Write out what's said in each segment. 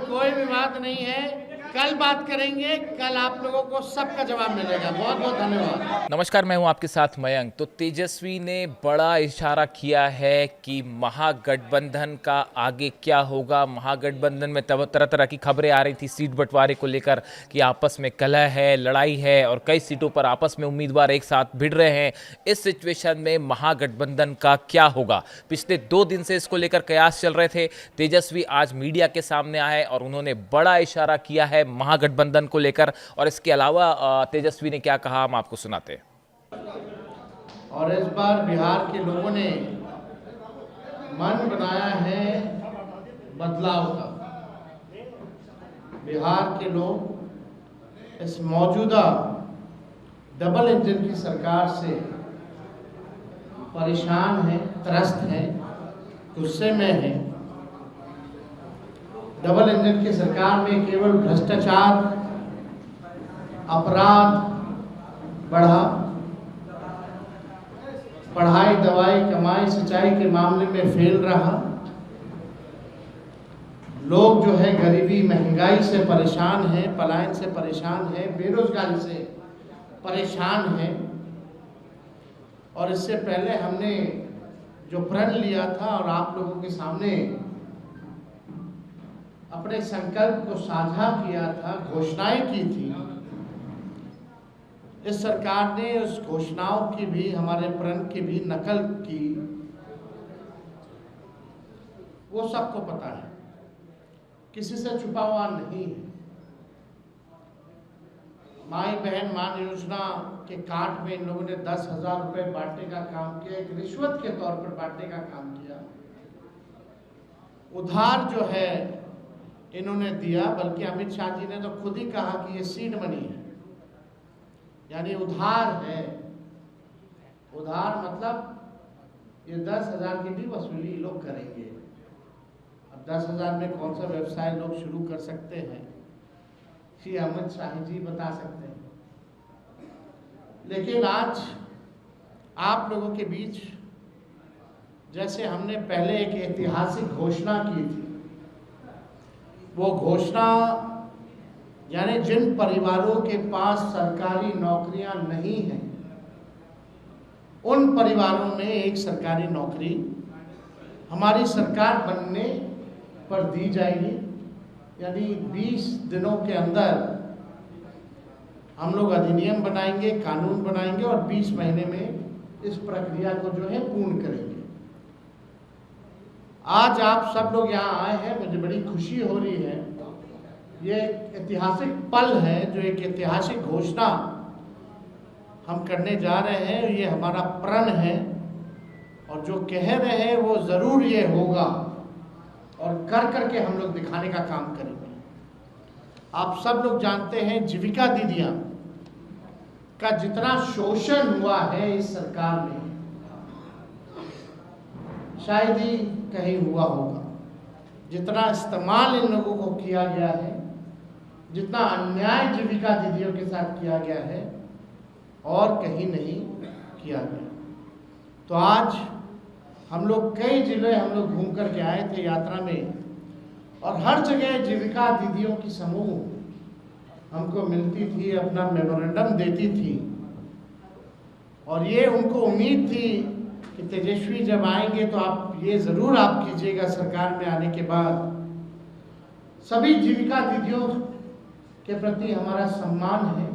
कोई विवाद नहीं है, कल बात करेंगे। कल आप लोगों को सबका जवाब मिलेगा। बहुत बहुत धन्यवाद। नमस्कार, मैं हूं आपके साथ मयंक। तो तेजस्वी ने बड़ा इशारा किया है कि महागठबंधन का आगे क्या होगा। महागठबंधन में तरह तरह की खबरें आ रही थी सीट बंटवारे को लेकर कि आपस में कलह है, लड़ाई है और कई सीटों पर आपस में उम्मीदवार एक साथ भिड़ रहे हैं। इस सिचुएशन में महागठबंधन का क्या होगा, पिछले 2 दिन से इसको लेकर कयास चल रहे थे। तेजस्वी आज मीडिया के सामने आए और उन्होंने बड़ा इशारा किया है महागठबंधन को लेकर। और इसके अलावा तेजस्वी ने क्या कहा, हम आपको सुनाते हैं। और इस बार बिहार के लोगों ने मन बनाया है बदलाव का। बिहार के लोग इस मौजूदा डबल इंजन की सरकार से परेशान हैं, त्रस्त हैं, गुस्से में हैं। डबल इंजन की सरकार में केवल भ्रष्टाचार, अपराध बढ़ा, पढ़ाई, दवाई, कमाई, सिंचाई के मामले में फेल रहा। लोग जो है गरीबी, महंगाई से परेशान हैं, पलायन से परेशान हैं, बेरोजगारी से परेशान हैं। और इससे पहले हमने जो प्रण लिया था और आप लोगों के सामने अपने संकल्प को साझा किया था, घोषणाएं की थी, इस सरकार ने उस घोषणाओं की भी, हमारे प्रण की भी नकल की। वो सबको पता है, किसी से छुपा हुआ नहीं है। माई बहन मान योजना के कार्ड में इन लोगों ने 10,000 रुपए बांटने का काम किया, एक रिश्वत के तौर पर बांटने का काम किया। उधार जो है इन्होंने दिया, बल्कि अमित शाह जी ने तो खुद ही कहा कि ये सीड मनी है, यानी उधार है। उधार मतलब ये 10,000 की भी वसूली लोग करेंगे। अब 10,000 में कौन सा व्यवसाय लोग शुरू कर सकते हैं, श्री अमित शाह जी बता सकते हैं। लेकिन आज आप लोगों के बीच जैसे हमने पहले एक ऐतिहासिक घोषणा की थी, वो घोषणा यानी जिन परिवारों के पास सरकारी नौकरियां नहीं हैं, उन परिवारों में एक सरकारी नौकरी हमारी सरकार बनने पर दी जाएगी। यानी 20 दिनों के अंदर हम लोग अधिनियम बनाएंगे, कानून बनाएंगे और 20 महीने में इस प्रक्रिया को जो है पूर्ण करेंगे। आज आप सब लोग यहाँ आए हैं, मुझे बड़ी खुशी हो रही है। ये एक ऐतिहासिक पल है, जो एक ऐतिहासिक घोषणा हम करने जा रहे हैं। ये हमारा प्रण है और जो कह रहे हैं वो ज़रूर ये होगा और कर करके हम लोग दिखाने का काम करेंगे। आप सब लोग जानते हैं जीविका दीदियाँ का जितना शोषण हुआ है इस सरकार में, शायद ही कहीं हुआ होगा। जितना इस्तेमाल इन लोगों को किया गया है, जितना अन्याय जीविका दीदियों के साथ किया गया है, और कहीं नहीं किया गया। तो आज हम लोग कई जिले हम लोग घूम कर के आए थे यात्रा में, और हर जगह जीविका दीदियों की समूह हमको मिलती थी, अपना मेमोरेंडम देती थी। और ये उनको उम्मीद थी कि तेजस्वी जब आएंगे तो आप ये ज़रूर आप कीजिएगा सरकार में आने के बाद। सभी जीविका दीदियों के प्रति हमारा सम्मान है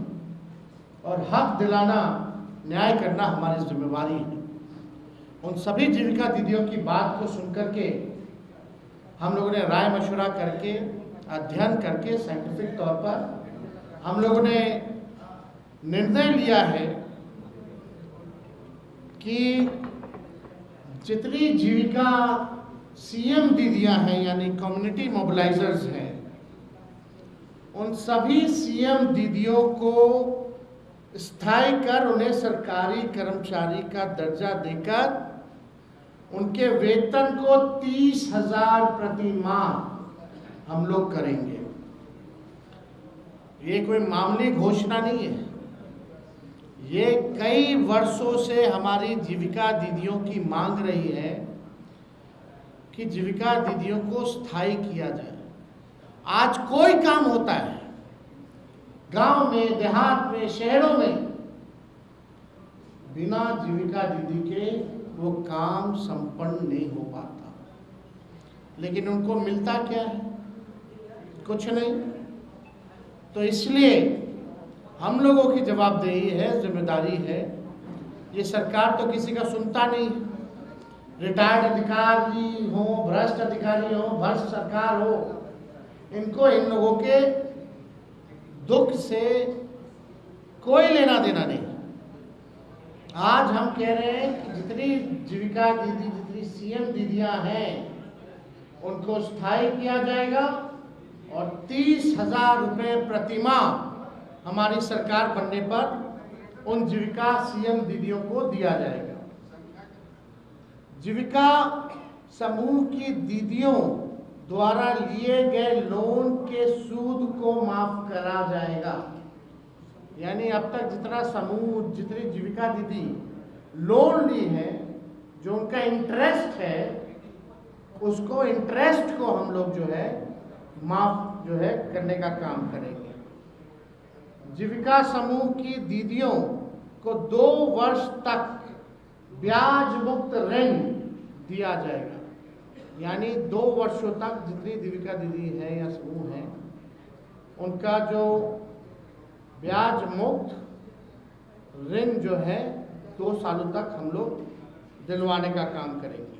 और हक दिलाना, न्याय करना हमारी जिम्मेवारी है। उन सभी जीविका दीदियों की बात को सुनकर के हम लोगों ने राय मशवरा करके, अध्ययन करके, साइंटिफिक तौर पर हम लोगों ने निर्णय लिया है कि जितनी जीविका सीएम दीदियां हैं, यानी कम्युनिटी मोबिलाइजर्स हैं, उन सभी सीएम दीदियों को स्थायी कर उन्हें सरकारी कर्मचारी का दर्जा देकर उनके वेतन को 30,000 प्रति माह हम लोग करेंगे। ये कोई मामूली घोषणा नहीं है, ये कई वर्षों से हमारी जीविका दीदियों की मांग रही है कि जीविका दीदियों को स्थायी किया जाए। आज कोई काम होता है गांव में, देहात में, शहरों में, बिना जीविका दीदी के वो काम संपन्न नहीं हो पाता। लेकिन उनको मिलता क्या है? कुछ नहीं। तो इसलिए हम लोगों की जवाबदेही है, जिम्मेदारी है। ये सरकार तो किसी का सुनता नहीं। रिटायर्ड अधिकारी हो, भ्रष्ट अधिकारी हो, भ्रष्ट सरकार हो, इनको इन लोगों के दुख से कोई लेना देना नहीं। आज हम कह रहे हैं कि जितनी जीविका दीदी, जितनी सीएम दीदियां हैं, उनको स्थायी किया जाएगा और 30,000 रुपये प्रतिमाह हमारी सरकार बनने पर उन जीविका सीएम दीदियों को दिया जाएगा। जीविका समूह की दीदियों द्वारा लिए गए लोन के सूद को माफ करा जाएगा। यानी अब तक जितना समूह, जितनी जीविका दीदी लोन ली है, जो उनका इंटरेस्ट है, उसको इंटरेस्ट को हम लोग जो है माफ जो है करने का काम करेंगे। जीविका समूह की दीदियों को 2 वर्ष तक ब्याज मुक्त ऋण दिया जाएगा। यानी 2 वर्षों तक जितनी जीविका दीदी है या समूह है, उनका जो ब्याज मुक्त ऋण जो है 2 सालों तक हम लोग दिलवाने का काम करेंगे।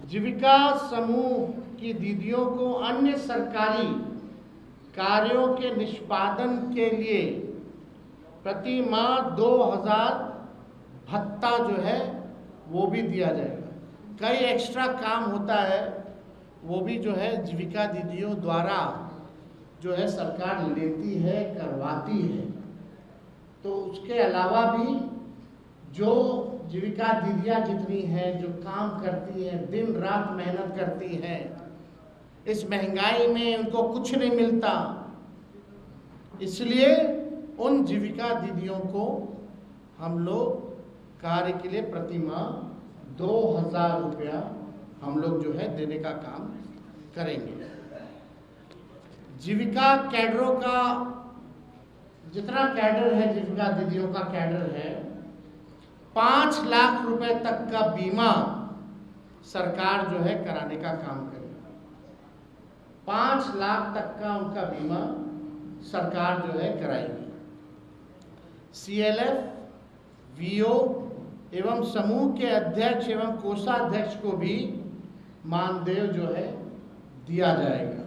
जीविका समूह की दीदियों को अन्य सरकारी कार्यों के निष्पादन के लिए प्रति माह 2,000 भत्ता जो है वो भी दिया जाएगा। कई एक्स्ट्रा काम होता है, वो भी जो है जीविका दीदियों द्वारा जो है सरकार लेती है, करवाती है। तो उसके अलावा भी जो जीविका दीदियाँ जितनी हैं, जो काम करती हैं, दिन रात मेहनत करती हैं, इस महंगाई में उनको कुछ नहीं मिलता, इसलिए उन जीविका दीदियों को हम लोग कार्य के लिए प्रति माह 2,000 रुपया हम लोग जो है देने का काम करेंगे। जीविका कैडरों का जितना कैडर है, जीविका दीदियों का कैडर है, 5 लाख रुपए तक का बीमा सरकार जो है कराने का काम करेगी। 5 लाख तक का उनका बीमा सरकार जो है कराएगी। CLF, VO एवं समूह के अध्यक्ष एवं कोषाध्यक्ष को भी मानदेय जो है दिया जाएगा।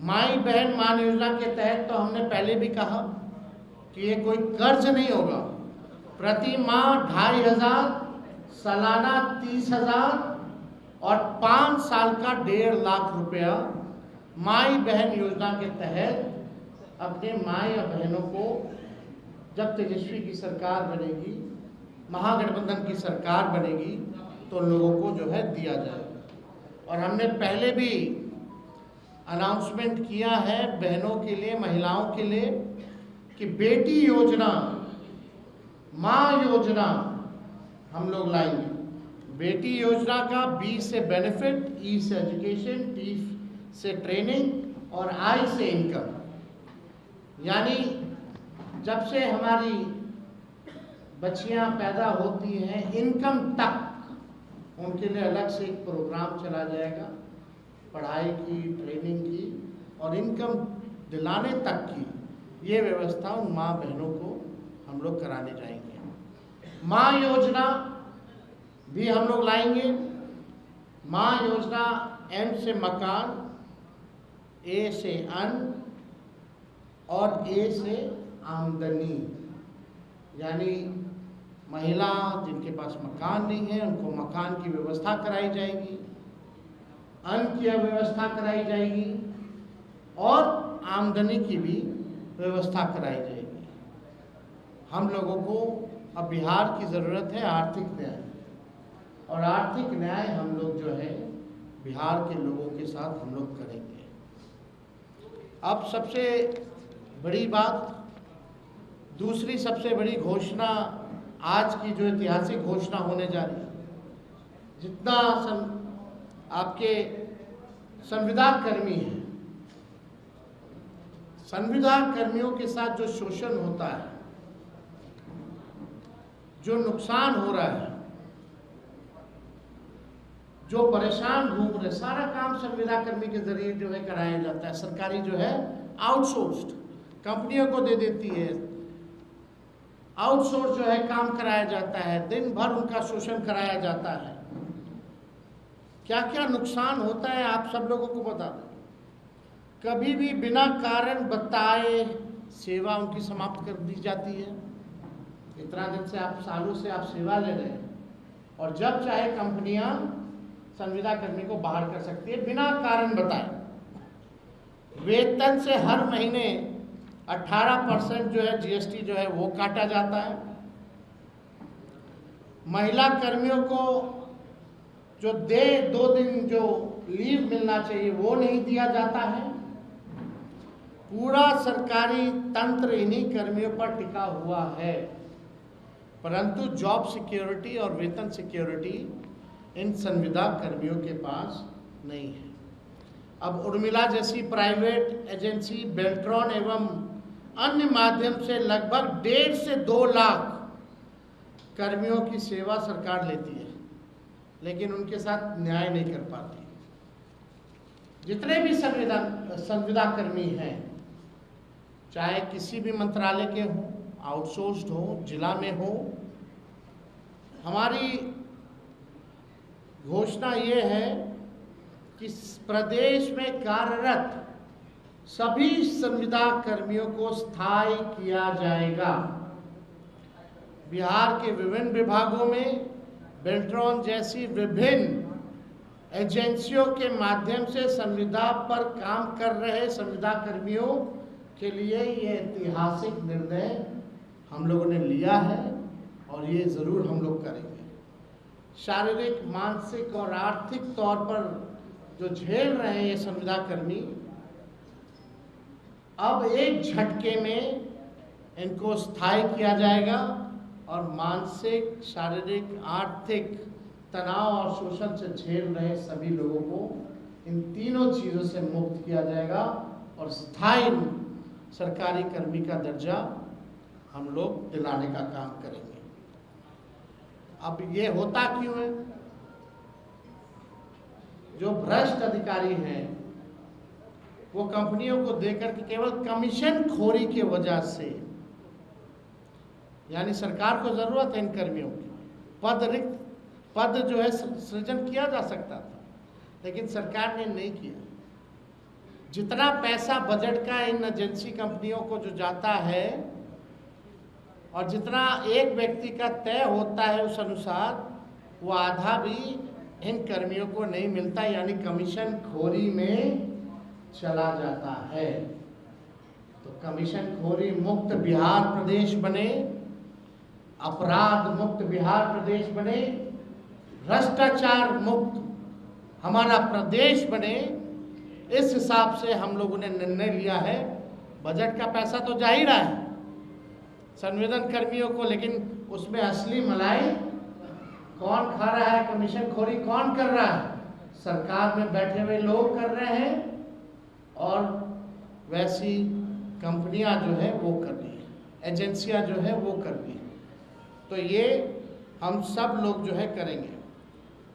माई बहन मान योजना के तहत तो हमने पहले भी कहा कि ये कोई कर्ज नहीं होगा। प्रति माह 2,500, सालाना 30,000 और 5 साल का 1.5 लाख रुपया माई बहन योजना के तहत अपने माई और बहनों को जब तेजस्वी की सरकार बनेगी, महागठबंधन की सरकार बनेगी, तो लोगों को जो है दिया जाएगा। और हमने पहले भी अनाउंसमेंट किया है बहनों के लिए, महिलाओं के लिए, कि बेटी योजना, माँ योजना हम लोग लाएंगे। बेटी योजना का B से बेनिफिट, E से एजुकेशन, T से ट्रेनिंग और I से इनकम। यानी जब से हमारी बच्चियां पैदा होती हैं, इनकम तक उनके लिए अलग से एक प्रोग्राम चला जाएगा, पढ़ाई की, ट्रेनिंग की और इनकम दिलाने तक की ये व्यवस्था उन माँ बहनों को हम लोग कराने जाएंगे। माँ योजना भी हम लोग लाएंगे। माँ योजना M से मकान, A से अन्न और A से आमदनी। यानी महिला जिनके पास मकान नहीं है, उनको मकान की व्यवस्था कराई जाएगी, अन्न की व्यवस्था कराई जाएगी और आमदनी की भी व्यवस्था कराई जाएगी। हम लोगों को अब बिहार की ज़रूरत है आर्थिक न्याय, और आर्थिक न्याय हम लोग जो है बिहार के लोगों के साथ हम लोग करेंगे। अब सबसे बड़ी बात, दूसरी सबसे बड़ी घोषणा, आज की जो ऐतिहासिक घोषणा होने जा रही है, जितना आपके संविदा कर्मी हैं, संविदा कर्मियों के साथ जो शोषण होता है, जो नुकसान हो रहा है, जो परेशान घूम रहे, सारा काम संविदा कर्मी के जरिए जो है कराया जाता है। सरकारी जो है आउटसोर्स्ड कंपनियों को दे देती है, आउटसोर्स जो है काम कराया जाता है, दिन भर उनका शोषण कराया जाता है। क्या क्या नुकसान होता है आप सब लोगों को बता दें। कभी भी बिना कारण बताए सेवा उनकी समाप्त कर दी जाती है। इतना दिन से आप सालों से आप सेवा ले रहे हैं, और जब चाहे कंपनियां संविदा कर्मी को बाहर कर सकती है बिना कारण बताए। वेतन से हर महीने 18% जो है जीएसटी जो है वो काटा जाता है। महिला कर्मियों को जो 2 दिन जो लीव मिलना चाहिए वो नहीं दिया जाता है। पूरा सरकारी तंत्र इन्हीं कर्मियों पर टिका हुआ है, परंतु जॉब सिक्योरिटी और वेतन सिक्योरिटी इन संविदा कर्मियों के पास नहीं है। अब उर्मिला जैसी प्राइवेट एजेंसी बेल्ट्रॉन एवं अन्य माध्यम से लगभग 1.5 से 2 लाख कर्मियों की सेवा सरकार लेती है, लेकिन उनके साथ न्याय नहीं कर पाती। जितने भी संविदा कर्मी हैं, चाहे किसी भी मंत्रालय के हों, आउटसोर्स्ड हो, जिला में हो, हमारी घोषणा ये है कि प्रदेश में कार्यरत सभी संविदा कर्मियों को स्थायी किया जाएगा। बिहार के विभिन्न विभागों में बेल्ट्रॉन जैसी विभिन्न एजेंसियों के माध्यम से संविदा पर काम कर रहे संविदा कर्मियों के लिए ये ऐतिहासिक निर्णय हम लोगों ने लिया है, और ये ज़रूर हम लोग करेंगे। शारीरिक, मानसिक और आर्थिक तौर पर जो झेल रहे हैं ये संविदा कर्मी, अब एक झटके में इनको स्थायी किया जाएगा, और मानसिक, शारीरिक, आर्थिक तनाव और शोषण से झेल रहे सभी लोगों को इन तीनों चीज़ों से मुक्त किया जाएगा, और स्थायी सरकारी कर्मी का दर्जा हम लोग दिलाने का काम करेंगे। अब ये होता क्यों है? जो भ्रष्ट अधिकारी हैं वो कंपनियों को देकर के केवल कमीशन खोरी की वजह से, यानी सरकार को जरूरत है इन कर्मियों की, रिक्त पद जो है सृजन किया जा सकता था, लेकिन सरकार ने नहीं किया। जितना पैसा बजट का इन एजेंसी कंपनियों को जो जाता है, और जितना एक व्यक्ति का तय होता है उस अनुसार, वो आधा भी इन कर्मियों को नहीं मिलता, यानी कमीशन खोरी में चला जाता है। तो कमीशन खोरी मुक्त बिहार प्रदेश बने, अपराध मुक्त बिहार प्रदेश बने, भ्रष्टाचार मुक्त हमारा प्रदेश बने, इस हिसाब से हम लोगों ने निर्णय लिया है। बजट का पैसा तो जा ही रहा है संविदा कर्मियों को, लेकिन उसमें असली मलाई कौन खा रहा है, कमीशन खोरी कौन कर रहा है? सरकार में बैठे हुए लोग कर रहे हैं, और वैसी कंपनियां जो है वो कर रही है, एजेंसियां जो है वो कर रही है। तो ये हम सब लोग जो है करेंगे,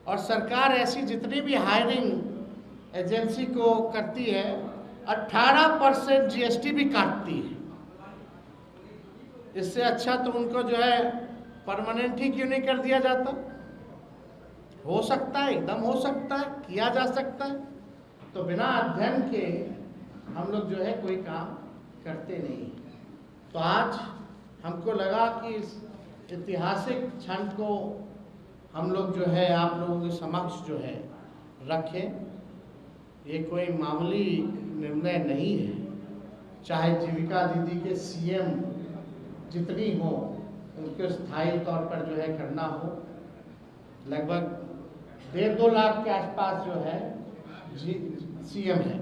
और सरकार ऐसी जितनी भी हायरिंग एजेंसी को करती है 18% जीएसटी भी काटती है। इससे अच्छा तो उनको जो है परमानेंट ही क्यों नहीं कर दिया जाता? हो सकता है, एकदम हो सकता है, किया जा सकता है। तो बिना अध्ययन के हम लोग जो है कोई काम करते नहीं। तो आज हमको लगा कि इस ऐतिहासिक क्षण को हम लोग जो है आप लोगों के समक्ष जो है रखें। ये कोई मामूली निर्णय नहीं है, चाहे जीविका दीदी के सीएम जितनी हो उनको स्थायी तौर पर जो है करना हो। लगभग 1.5-2 लाख के आसपास जो है सीएम है।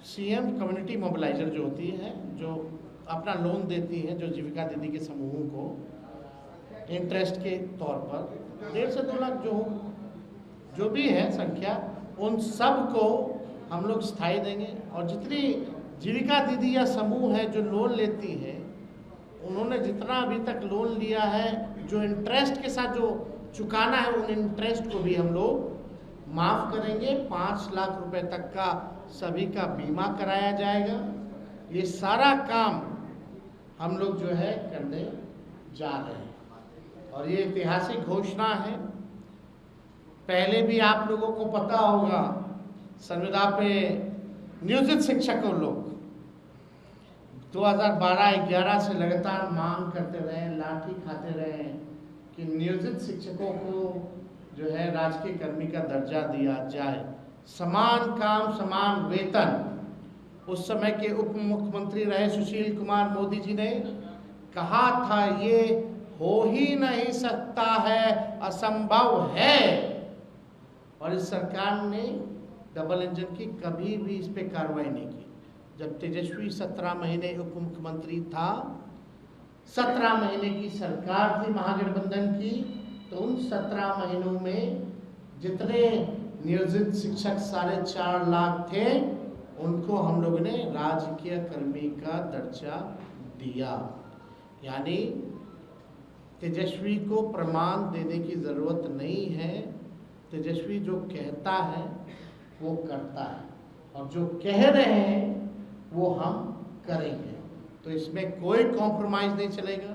सीएम कम्युनिटी मोबिलाइजर जो होती है, जो अपना लोन देती है, जो जीविका दीदी के समूहों को इंटरेस्ट के तौर पर 1.5 से 2 लाख जो भी है संख्या, उन सब को हम लोग स्थायी देंगे। और जितनी जीविका दीदी या समूह है जो लोन लेती है, उन्होंने जितना अभी तक लोन लिया है, जो इंटरेस्ट के साथ जो चुकाना है, उन इंटरेस्ट को भी हम लोग माफ़ करेंगे। 5 लाख रुपए तक का सभी का बीमा कराया जाएगा। ये सारा काम हम लोग जो है करने जा रहे हैं और ये ऐतिहासिक घोषणा है। पहले भी आप लोगों को पता होगा, संविदा पे नियोजित शिक्षकों लोग 2012-11 से लगातार मांग करते रहे, लाठी खाते रहे कि नियोजित शिक्षकों को जो है राजकीय कर्मी का दर्जा दिया जाए, समान काम समान वेतन। उस समय के उप मुख्यमंत्री रहे सुशील कुमार मोदी जी ने कहा था ये हो ही नहीं सकता है, असंभव है। और इस सरकार ने डबल इंजन की कभी भी इस पे कार्रवाई नहीं की। जब तेजस्वी 17 महीने उप मुख्यमंत्री था, 17 महीने की सरकार थी महागठबंधन की, तो उन 17 महीनों में जितने नियोजित शिक्षक 4.5 लाख थे, उनको हम लोगों ने राजकीय कर्मी का दर्जा दिया। यानी तेजस्वी को प्रमाण देने की ज़रूरत नहीं है। तेजस्वी जो कहता है वो करता है, और जो कह रहे हैं वो हम करेंगे। तो इसमें कोई कॉम्प्रोमाइज़ नहीं चलेगा।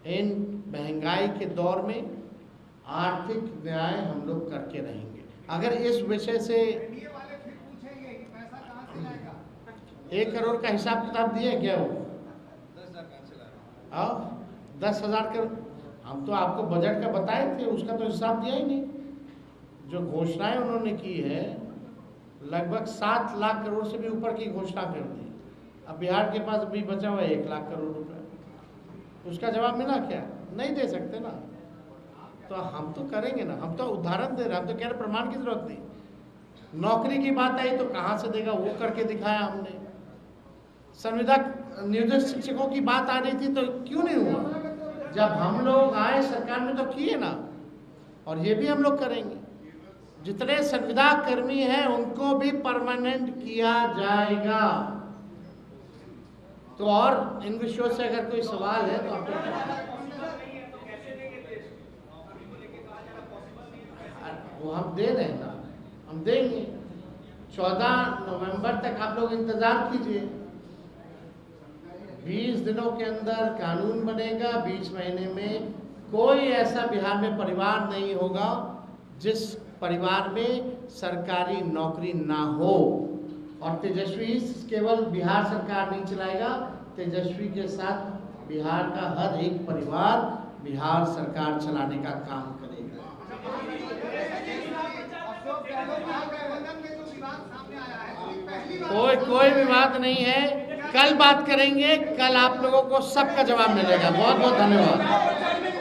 इन महंगाई के दौर में आर्थिक न्याय हम लोग करके रहेंगे। अगर इस विषय से 1 करोड़ का हिसाब किताब दिए क्या वो? 10,000 का हम तो आपको बजट का बताए थे, उसका तो हिसाब दिया ही नहीं। जो घोषणाएं उन्होंने की है, लगभग 7 लाख करोड़ से भी ऊपर की घोषणा कर दी। अब बिहार के पास अभी बचा हुआ 1 लाख करोड़ रुपए, उसका जवाब मिला क्या? नहीं दे सकते ना। तो हम तो करेंगे ना, हम तो उदाहरण दे रहे हैं, हम तो कह रहे प्रमाण की जरूरत नहीं। नौकरी की बात आई तो कहाँ से देगा, वो करके दिखाया हमने। संविदा नियोजित शिक्षकों की बात आ रही थी तो क्यों नहीं हुआ? जब हम लोग आए सरकार में तो किए ना, और ये भी हम लोग करेंगे। जितने संविदा कर्मी हैं उनको भी परमानेंट किया जाएगा। तो और इन विषयों से अगर कोई सवाल है तो आप वो हम दे रहे हैं ना, हम देंगे। 14 नवंबर तक आप लोग इंतजार कीजिए। 20 दिनों के अंदर कानून बनेगा। 20 महीने में कोई ऐसा बिहार में परिवार नहीं होगा जिस परिवार में सरकारी नौकरी ना हो। और तेजस्वी केवल बिहार सरकार नहीं चलाएगा, तेजस्वी के साथ बिहार का हर एक परिवार बिहार सरकार चलाने का काम करेगा। कोई विवाद नहीं है। कल बात करेंगे, कल आप लोगों को सबका जवाब मिलेगा। बहुत बहुत धन्यवाद।